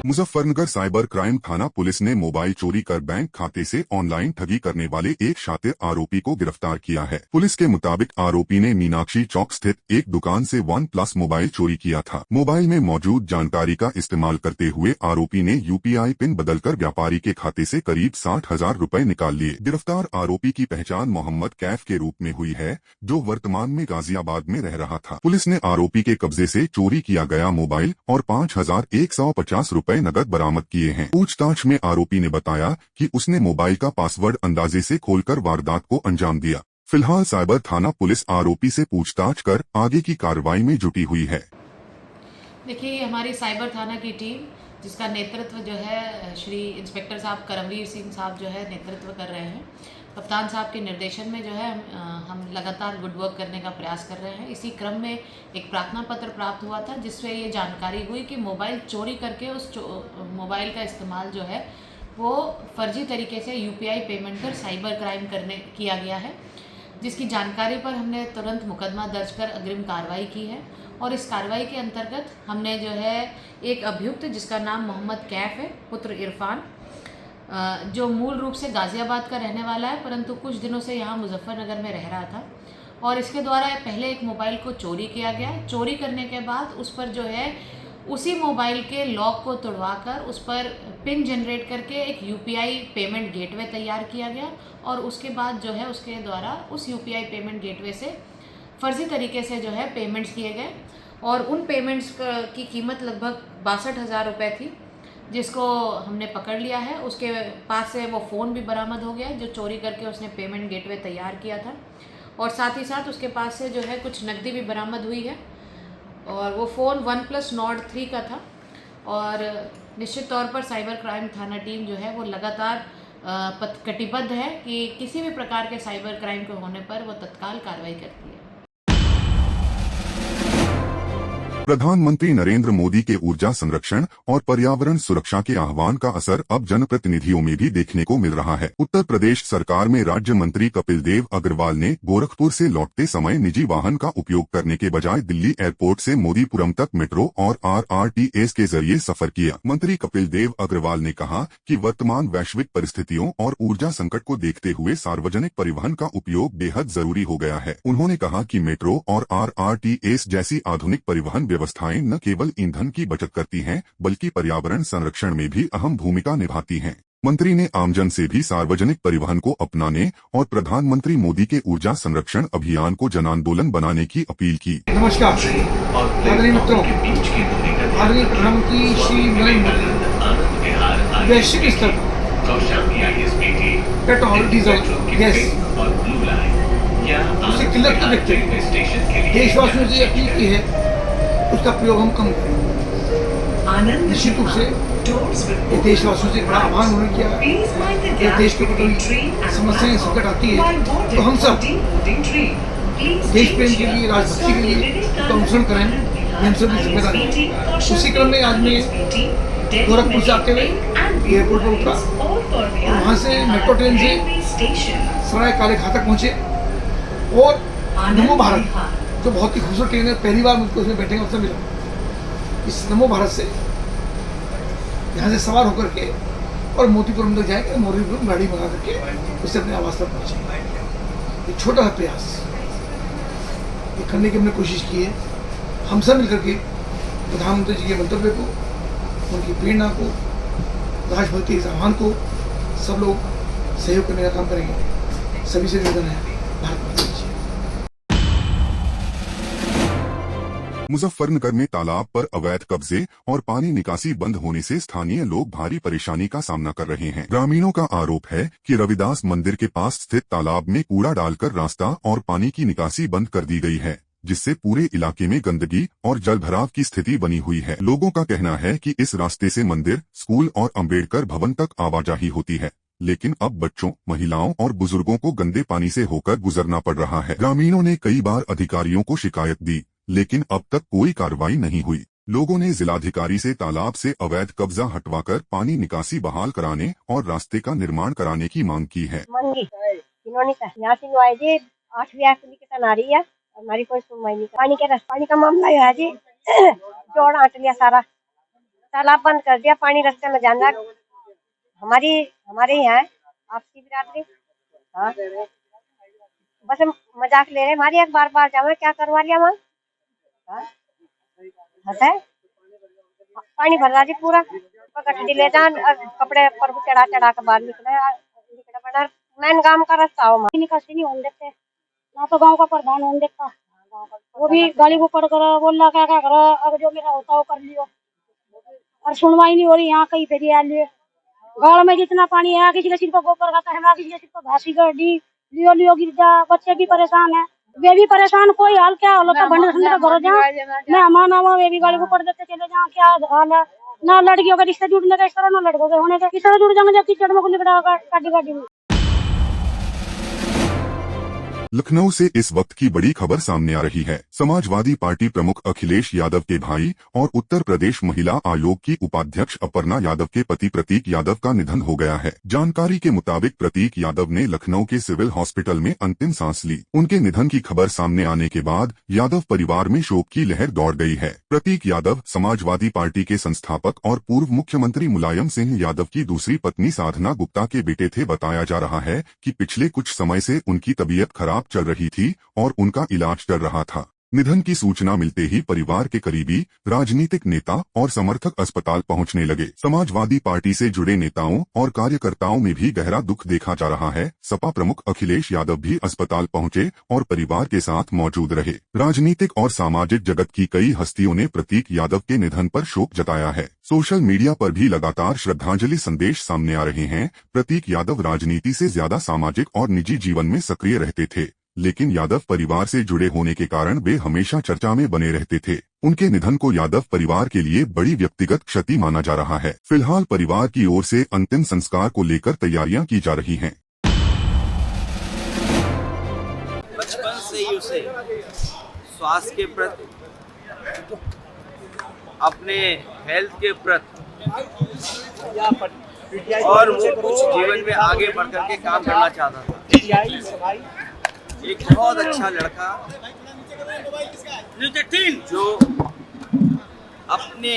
Muzaffarnagar cyber crime थाना police ने mobile चोरी कर बैंक खाते से ऑनलाइन ठगी करने वाले एक शातिर आरोपी को गिरफ्तार किया है। पुलिस के मुताबिक आरोपी ने मीनाक्षी चौक स्थित एक दुकान से OnePlus मोबाइल चोरी किया था। मोबाइल में मौजूद जानकारी का इस्तेमाल करते हुए आरोपी ने UPI पिन बदलकर व्यापारी के खाते से करीब 60,000 रुपए निकाल लिए। गिरफ्तार आरोपी की पहचान मोहम्मद कैफ के रूप में हुई है, जो वर्तमान में गाजियाबाद में रह रहा था। पुलिस ने आरोपी के कब्जे से चोरी किया गया मोबाइल और 5,150 रुपए नकद बरामद किए हैं। पूछताछ में आरोपी ने बताया कि उसने मोबाइल का पासवर्ड अंदाजे से खोलकर वारदात को अंजाम दिया। फिलहाल साइबर थाना पुलिस आरोपी से पूछताछ कर आगे की कार्रवाई में जुटी हुई है। देखिए, हमारी साइबर थाना की टीम, जिसका नेतृत्व जो है श्री इंस्पेक्टर साहब करमवीर सिंह साहब जो है नेतृत्व कर रहे हैं, कप्तान साहब के निर्देशन में जो है हम लगातार गुड वर्क करने का प्रयास कर रहे हैं। इसी क्रम में एक प्रार्थना पत्र प्राप्त हुआ था, जिसमें ये जानकारी हुई कि मोबाइल चोरी करके उस मोबाइल का इस्तेमाल जो है वो फर्जी तरीके से UPI पेमेंट कर साइबर क्राइम किया गया है, जिसकी जानकारी पर हमने तुरंत मुकदमा दर्ज कर अग्रिम कार्रवाई की है। और इस कार्रवाई के अंतर्गत हमने जो है एक अभियुक्त, जिसका नाम मोहम्मद कैफ है, पुत्र इरफान, जो मूल रूप से गाज़ियाबाद का रहने वाला है, परंतु कुछ दिनों से यहाँ मुजफ्फरनगर में रह रहा था, और इसके द्वारा पहले एक मोबाइल को चोरी किया गया। चोरी करने के बाद उस पर जो है उसी मोबाइल के लॉक को तोड़वाकर उस पर पिन जनरेट करके एक UPI पेमेंट गेटवे तैयार किया गया, और उसके बाद जो है उसके द्वारा उस UPI पेमेंट गेटवे से फर्जी तरीके से जो है पेमेंट्स किए गए, और उन पेमेंट्स की कीमत लगभग 62,000 रुपये थी, जिसको हमने पकड़ लिया है। उसके पास से वो फ़ोन भी बरामद हो गया जो चोरी करके उसने पेमेंट गेटवे तैयार किया था, और साथ ही साथ उसके पास से जो है कुछ नकदी भी बरामद हुई है, और वो फ़ोन OnePlus Nord 3 का था। और निश्चित तौर पर साइबर क्राइम थाना टीम जो है वो लगातार कटिबद्ध है कि किसी भी प्रकार के साइबर क्राइम के होने पर वो तत्काल कार्रवाई करती है। प्रधानमंत्री नरेंद्र मोदी के ऊर्जा संरक्षण और पर्यावरण सुरक्षा के आह्वान का असर अब जनप्रतिनिधियों में भी देखने को मिल रहा है। उत्तर प्रदेश सरकार में राज्य मंत्री कपिल देव अग्रवाल ने गोरखपुर से लौटते समय निजी वाहन का उपयोग करने के बजाय दिल्ली एयरपोर्ट से मोदीपुरम तक मेट्रो और RRTS के जरिए सफर किया। मंत्री कपिल देव अग्रवाल ने कहा कि वर्तमान वैश्विक परिस्थितियों और ऊर्जा संकट को देखते हुए सार्वजनिक परिवहन का उपयोग बेहद जरूरी हो गया है। उन्होंने कहा कि मेट्रो और RRTS जैसी आधुनिक परिवहन व्यवस्थाएं न केवल ईंधन की बचत करती हैं, बल्कि पर्यावरण संरक्षण में भी अहम भूमिका निभाती हैं। मंत्री ने आमजन से भी सार्वजनिक परिवहन को अपनाने और प्रधानमंत्री मोदी के ऊर्जा संरक्षण अभियान को जनांदोलन बनाने की अपील की। नमस्कार आदरणीय मित्रों, आदरणीय प्रधानमंत्री श्री नरेंद्र मोदी वैश्विक स्तर पर पेट्रोल, डीजल, गैस उसकी किल्लत को देखते हुए देशवासियों से अपील की है उसका प्रयोग हम कम करें। निश्चित रूप से देशवासियों से बड़ा आह्वान उन्होंने किया कि देश के कोई समस्याएं संकट आती है तो हम सब देश प्रेम के लिए, राजभक्ति के लिए उसका अनुसरण करें, ये हम सब की जिम्मेदारी है। उसी क्रम में आज मैं गोरखपुर से आते हुए एयरपोर्ट पर उतरा और वहाँ से मेट्रो ट्रेन से सराय काले खां तक पहुँचे, और नमो भारत जो बहुत ही खूबसूरत ट्रेन है, पहली बार मुझको उसमें बैठने का अवसर मिला। इस नमो भारत से यहाँ से सवार होकर के और मोतीपुरम तक जाएंगे, मोतीपुरम गाड़ी मंगा करके उससे अपने आवास पर पहुँचेंगे। एक छोटा सा प्रयास ये करने की हमने कोशिश की है। हम सब मिलकर के प्रधानमंत्री जी के मंतव्य को, उनकी प्रेरणा को, राष्ट्रभक्ति के आह्वान को सब लोग सहयोग करने का काम करेंगे। सभी से निवेदन है, भारत माता की जय। मुजफ्फरनगर में तालाब पर अवैध कब्जे और पानी निकासी बंद होने से स्थानीय लोग भारी परेशानी का सामना कर रहे हैं। ग्रामीणों का आरोप है कि रविदास मंदिर के पास स्थित तालाब में कूड़ा डालकर रास्ता और पानी की निकासी बंद कर दी गई है, जिससे पूरे इलाके में गंदगी और जलभराव की स्थिति बनी हुई है। लोगों का कहना है कि इस रास्ते से मंदिर, स्कूल और अम्बेडकर भवन तक आवाजाही होती है, लेकिन अब बच्चों, महिलाओं और बुजुर्गों को गंदे पानी से होकर गुजरना पड़ रहा है। ग्रामीणों ने कई बार अधिकारियों को शिकायत दी, लेकिन अब तक कोई कार्रवाई नहीं हुई। लोगों ने जिलाधिकारी से तालाब से अवैध कब्जा हटवाकर पानी निकासी बहाल कराने और रास्ते का निर्माण कराने की मांग की है। यहाँ से जी 8 निकट आ रही है, हमारी कोई सुनवाई नहीं। पानी का मामला है जी, जोड़ आट लिया सारा, तालाब बंद कर दिया, पानी रास्ते में जाना। हमारे यहाँ है आपसी बिरादरी। हाँ, बस हम मजाक ले रहे, हमारी एक बार जावे, क्या करवा लिया वहाँ। हाँ, है पानी भर रहा जी पूरा, गठड़ी ले जान और कपड़े पर चढ़ा के बाहर निकला बना। मैन गांव का रास्ता हो, निकासी नहीं होने देते ना, तो गांव का प्रधान होने देता, वो भी गाली को पड़ कर बोल रहा क्या करो, अब जो मेरा होता वो कर लियो, और सुनवाई नहीं हो रही। यहाँ कहीं फेरी आ लिए गाँव में जितना पानी है, किसी के सिर पर गोबर खाता है, किसी के सिर पर घासी गड्ढी लियो गिर जा, बच्चे भी परेशान है, वे भी परेशान। कोई हाल क्या हाल होता, भंड भर जा मैं हमारा वे भी गाड़ी को पड़ देते चले जाओ, क्या हाल है। ना लड़कियों का रिश्ते जुड़ने का इस तरह, ना लड़कों के होने का इस तरह जुड़ जाएंगे, जब कीचड़ में निकला गाड़ी में। लखनऊ से इस वक्त की बड़ी खबर सामने आ रही है। समाजवादी पार्टी प्रमुख अखिलेश यादव के भाई और उत्तर प्रदेश महिला आयोग की उपाध्यक्ष अपर्णा यादव के पति प्रतीक यादव का निधन हो गया है। जानकारी के मुताबिक प्रतीक यादव ने लखनऊ के सिविल हॉस्पिटल में अंतिम सांस ली। उनके निधन की खबर सामने आने के बाद यादव परिवार में शोक की लहर दौड़ गई है। प्रतीक यादव समाजवादी पार्टी के संस्थापक और पूर्व मुख्यमंत्री मुलायम सिंह यादव की दूसरी पत्नी साधना गुप्ता के बेटे थे। बताया जा रहा है कि पिछले कुछ समय से उनकी तबीयत खराब चल रही थी और उनका इलाज चल रहा था। निधन की सूचना मिलते ही परिवार के करीबी, राजनीतिक नेता और समर्थक अस्पताल पहुंचने लगे। समाजवादी पार्टी से जुड़े नेताओं और कार्यकर्ताओं में भी गहरा दुख देखा जा रहा है। सपा प्रमुख अखिलेश यादव भी अस्पताल पहुंचे और परिवार के साथ मौजूद रहे। राजनीतिक और सामाजिक जगत की कई हस्तियों ने प्रतीक यादव के निधन पर शोक जताया है। सोशल मीडिया पर भी लगातार श्रद्धांजलि संदेश सामने आ रहे हैं। प्रतीक यादव राजनीति से ज्यादा सामाजिक और निजी जीवन में सक्रिय रहते थे, लेकिन यादव परिवार से जुड़े होने के कारण वे हमेशा चर्चा में बने रहते थे। उनके निधन को यादव परिवार के लिए बड़ी व्यक्तिगत क्षति माना जा रहा है। फिलहाल परिवार की ओर से अंतिम संस्कार को लेकर तैयारियां की जा रही हैं। बचपन से ही उसे स्वास्थ्य के प्रति, अपने हेल्थ के प्रति, और वो कुछ जीवन में आगे बढ़ करके काम करना चाहता था। एक बहुत अच्छा लड़का जो अपने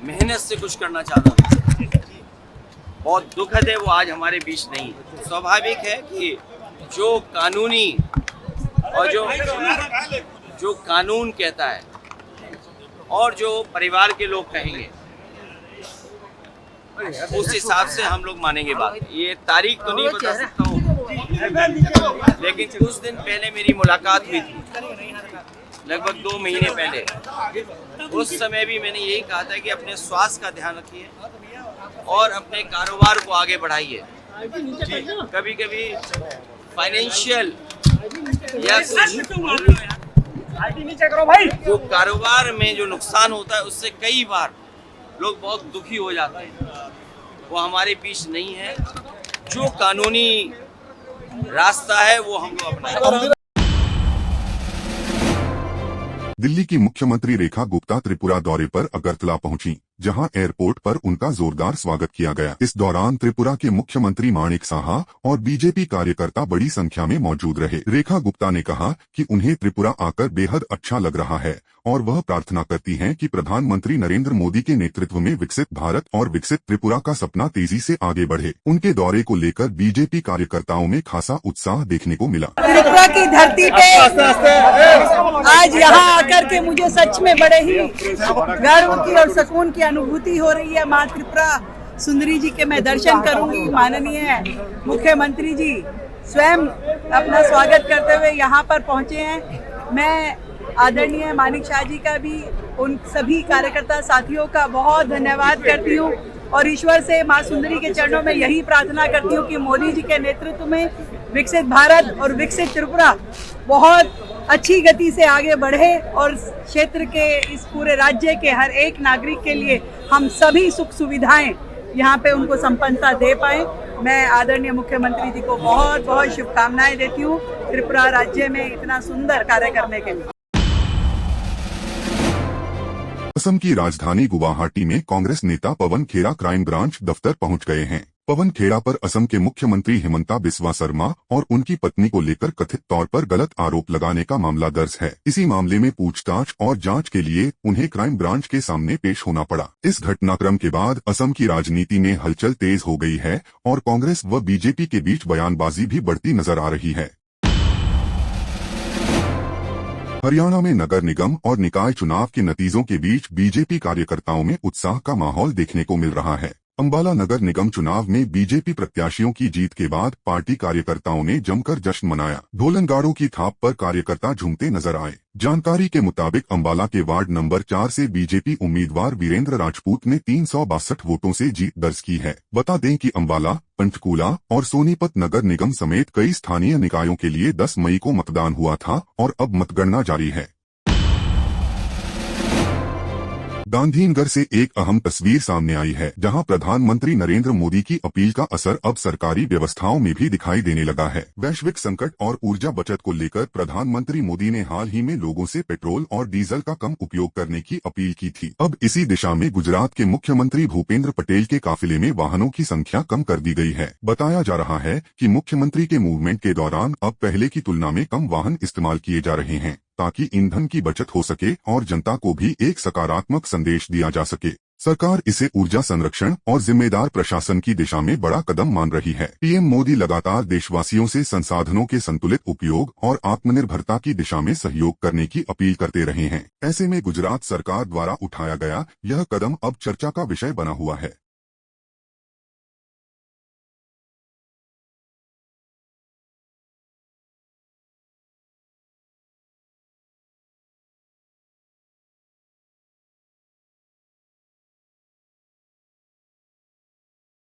मेहनत से कुछ करना चाहता था। बहुत दुखद है वो आज हमारे बीच नहीं है। स्वाभाविक है कि जो कानूनी और जो कानून कहता है और जो परिवार के लोग कहेंगे उस हिसाब से हम लोग मानेंगे बात। ये तारीख तो नहीं बता सकता हूँ, लेकिन कुछ दिन पहले मेरी मुलाकात हुई थी, लगभग 2 महीने पहले। उस समय भी मैंने यही कहा था कि अपने स्वास्थ्य का ध्यान रखिए और अपने कारोबार को आगे बढ़ाइए। कभी कभी फाइनेंशियल या जो कारोबार में जो नुकसान होता है उससे कई बार लोग बहुत दुखी हो जाते हैं। वो हमारे बीच नहीं है। जो कानूनी रास्ता है वो हम लोग अपनाएंगे। दिल्ली की मुख्यमंत्री रेखा गुप्ता त्रिपुरा दौरे पर अगरतला पहुंची, जहां एयरपोर्ट पर उनका जोरदार स्वागत किया गया। इस दौरान त्रिपुरा के मुख्यमंत्री माणिक साहा और बीजेपी कार्यकर्ता बड़ी संख्या में मौजूद रहे। रेखा गुप्ता ने कहा कि उन्हें त्रिपुरा आकर बेहद अच्छा लग रहा है और वह प्रार्थना करती हैं कि प्रधानमंत्री नरेंद्र मोदी के नेतृत्व में विकसित भारत और विकसित त्रिपुरा का सपना तेजी से आगे बढ़े। उनके दौरे को लेकर बीजेपी कार्यकर्ताओं में खासा उत्साह देखने को मिला। त्रिपुरा की धरती पे आज यहाँ आकर के मुझे सच में बड़े ही गर्व की और सुकून की अनुभूति हो रही है। माँ त्रिपुरा सुंदरी जी के मैं दर्शन करूंगी। माननीय मुख्यमंत्री जी स्वयं अपना स्वागत करते हुए यहाँ पर पहुँचे हैं। मैं आदरणीय मानिक शाह जी का भी, उन सभी कार्यकर्ता साथियों का बहुत धन्यवाद करती हूँ और ईश्वर से माँ सुंदरी के चरणों में यही प्रार्थना करती हूँ कि मोदी जी के नेतृत्व में विकसित भारत और विकसित त्रिपुरा बहुत अच्छी गति से आगे बढ़े और क्षेत्र के, इस पूरे राज्य के हर एक नागरिक के लिए हम सभी सुख सुविधाएं यहाँ पे उनको संपन्नता दे पाए। मैं आदरणीय मुख्यमंत्री जी को बहुत बहुत शुभकामनाएं देती हूँ त्रिपुरा राज्य में इतना सुंदर कार्य करने के लिए। असम की राजधानी गुवाहाटी में कांग्रेस नेता पवन खेरा क्राइम ब्रांच दफ्तर पहुंच गए हैं। पवन खेड़ा पर असम के मुख्यमंत्री हिमंता बिस्वा शर्मा और उनकी पत्नी को लेकर कथित तौर पर गलत आरोप लगाने का मामला दर्ज है। इसी मामले में पूछताछ और जांच के लिए उन्हें क्राइम ब्रांच के सामने पेश होना पड़ा। इस घटनाक्रम के बाद असम की राजनीति में हलचल तेज हो गई है और कांग्रेस व बीजेपी के बीच बयानबाजी भी बढ़ती नजर आ रही है। हरियाणा में नगर निगम और निकाय चुनाव के नतीजों के बीच बीजेपी कार्यकर्ताओं में उत्साह का माहौल देखने को मिल रहा है। अंबाला नगर निगम चुनाव में बीजेपी प्रत्याशियों की जीत के बाद पार्टी कार्यकर्ताओं ने जमकर जश्न मनाया। ढोलनगाड़ों की थाप पर कार्यकर्ता झूमते नजर आए। जानकारी के मुताबिक अंबाला के वार्ड नंबर 4 से बीजेपी उम्मीदवार वीरेंद्र राजपूत ने 362 वोटों से जीत दर्ज की है। बता दें कि अंबाला, पंचकूला और सोनीपत नगर निगम समेत कई स्थानीय निकायों के लिए 10 मई को मतदान हुआ था और अब मतगणना जारी है। गांधीनगर से एक अहम तस्वीर सामने आई है, जहां प्रधानमंत्री नरेंद्र मोदी की अपील का असर अब सरकारी व्यवस्थाओं में भी दिखाई देने लगा है। वैश्विक संकट और ऊर्जा बचत को लेकर प्रधानमंत्री मोदी ने हाल ही में लोगों से पेट्रोल और डीजल का कम उपयोग करने की अपील की थी। अब इसी दिशा में गुजरात के मुख्यमंत्री भूपेंद्र पटेल के काफिले में वाहनों की संख्या कम कर दी गई है। बताया जा रहा है कि मुख्यमंत्री के मूवमेंट के दौरान अब पहले की तुलना में कम वाहन इस्तेमाल किए जा रहे हैं, ताकि ईंधन की बचत हो सके और जनता को भी एक सकारात्मक संदेश दिया जा सके। सरकार इसे ऊर्जा संरक्षण और जिम्मेदार प्रशासन की दिशा में बड़ा कदम मान रही है। पीएम मोदी लगातार देशवासियों से संसाधनों के संतुलित उपयोग और आत्मनिर्भरता की दिशा में सहयोग करने की अपील करते रहे हैं। ऐसे में गुजरात सरकार द्वारा उठाया गया यह कदम अब चर्चा का विषय बना हुआ है।